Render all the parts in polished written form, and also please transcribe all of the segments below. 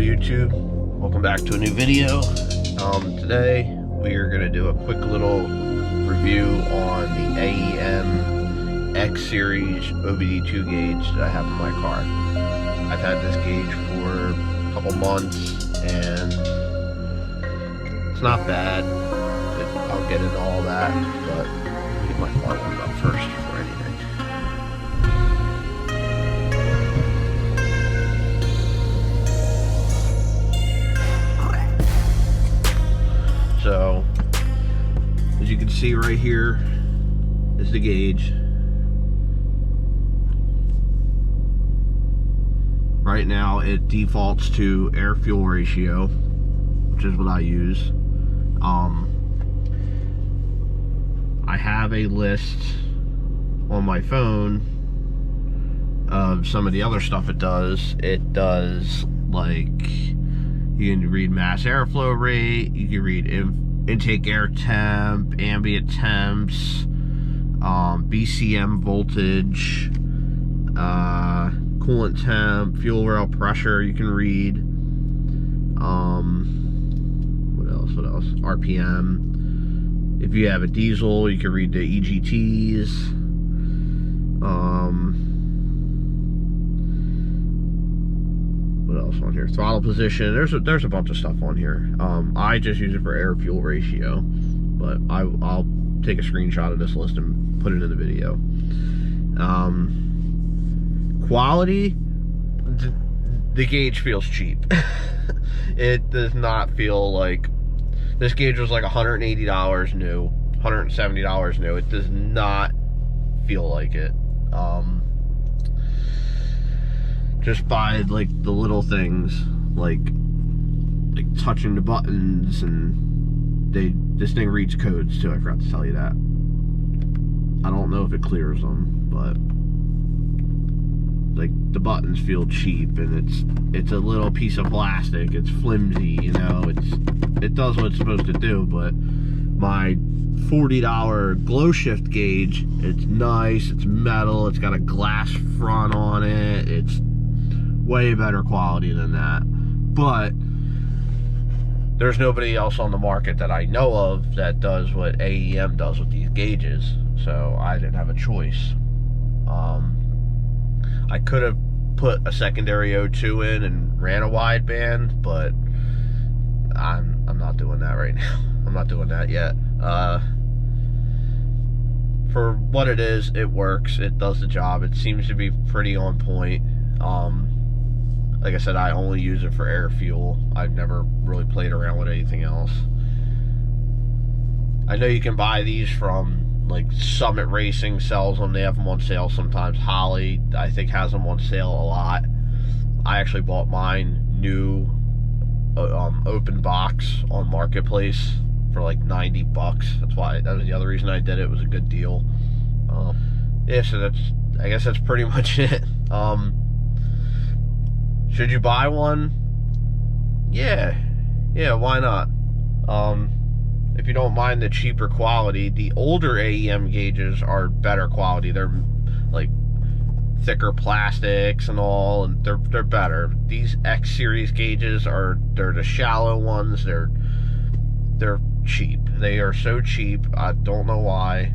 YouTube, welcome back to a new video. Today we are going to do a quick little review on the AEM X Series OBD2 gauge that I have in my car. I've had this gauge for a couple months and it's not bad. I'll get into all that, but let me get my car warmed up first before anything. So, as you can see right here is the gauge. Right now it defaults to air-fuel ratio, which is what I use. I have a list on my phone of some of the other stuff it does. It does, like, you can read mass airflow rate, you can read intake air temp, ambient temps, BCM voltage, coolant temp, fuel rail pressure, you can read, what else, RPM. If you have a diesel, you can read the EGTs, what else on here? Throttle position. There's a bunch of stuff on here. I just use it for air fuel ratio, but I'll take a screenshot of this list and put it in the video. Quality, the gauge feels cheap. It does not feel like this gauge was like $180 new, $170 new. It does not feel like it. Just by like the little things, like touching the buttons, and this thing reads codes too. I forgot to tell you that. I don't know if it clears them, but like the buttons feel cheap, and it's a little piece of plastic. It's flimsy, you know. It does what it's supposed to do, but my $40 glow shift gauge, it's nice, it's metal, it's got a glass front on it, it's way better quality than that. But there's nobody else on the market that I know of that does what AEM does with these gauges, so I didn't have a choice. I could have put a secondary O2 in and ran a wideband, but I'm not doing that right now. I'm not doing that yet. For what it is, it works. It does the job. It seems to be pretty on point. Like I said, I only use it for air fuel. I've never really played around with anything else. I know you can buy these from like Summit Racing sells them. They have them on sale sometimes. Holly, I think, has them on sale a lot. I actually bought mine new open box on Marketplace for like 90 bucks. That was the other reason I did it. It was a good deal. Yeah, so I guess that's pretty much it. Should you buy one? Yeah, why not? If you don't mind the cheaper quality, the older AEM gauges are better quality. They're like thicker plastics and all, and they're better. These X Series gauges they're the shallow ones. They're cheap. They are so cheap. I don't know why.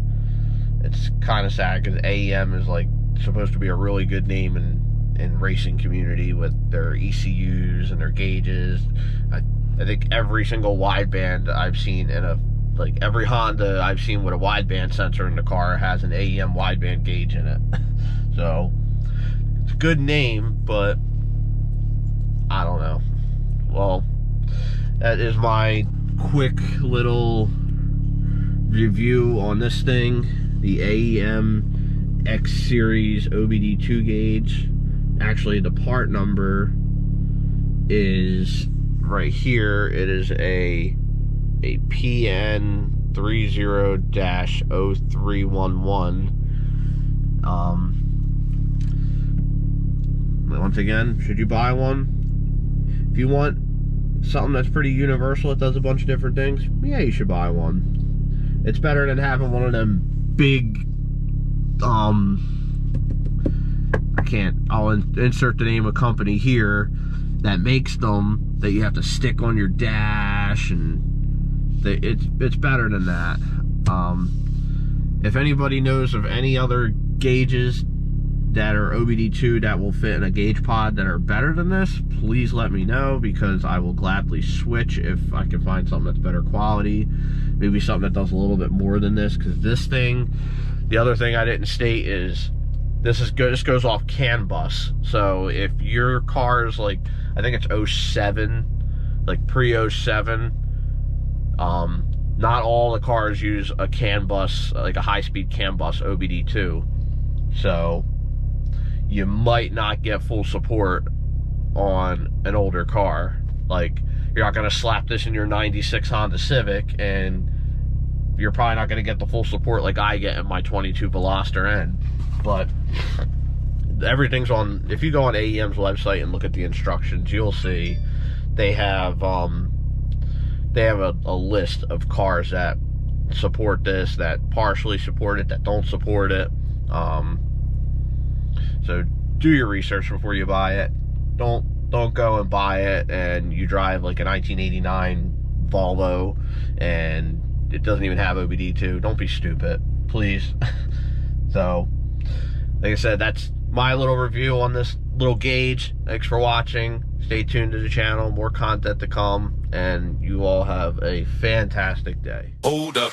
It's kind of sad because AEM is like supposed to be a really good name in racing community with their ECUs and their gauges. I think every single wideband I've seen like every Honda I've seen with a wideband sensor in the car has an AEM wideband gauge in it. So it's a good name, but I don't know. Well, that is my quick little review on this thing, the AEM X Series OBD2 gauge. Actually, the part number is right here. It is a PN 30-0311. Once again, should you buy one? If you want something that's pretty universal, it does a bunch of different things, yeah, you should buy one. It's better than having one of them big I'll insert the name of company here. that makes them that you have to stick on your dash, and it's better than that. If anybody knows of any other gauges that are OBD2 that will fit in a gauge pod that are better than this, please let me know, because I will gladly switch if I can find something that's better quality, maybe something that does a little bit more than this. Because this thing, the other thing I didn't state is this is good. This goes off CAN bus, so if your car is like, I think it's 07, like pre-07, not all the cars use a CAN bus, like a high-speed CAN bus OBD2, so you might not get full support on an older car. Like, you're not going to slap this in your 96 Honda Civic, and you're probably not going to get the full support like I get in my 22 Veloster N. But everything's on, if you go on AEM's website and look at the instructions, you'll see they have a list of cars that support this, that partially support it, that don't support it. So do your research before you buy it. Don't go and buy it and you drive like a 1989 Volvo and it doesn't even have OBD2. Don't be stupid, please. So, like I said, that's my little review on this little gauge. Thanks for watching. Stay tuned to the channel. More content to come. And you all have a fantastic day. Hold up.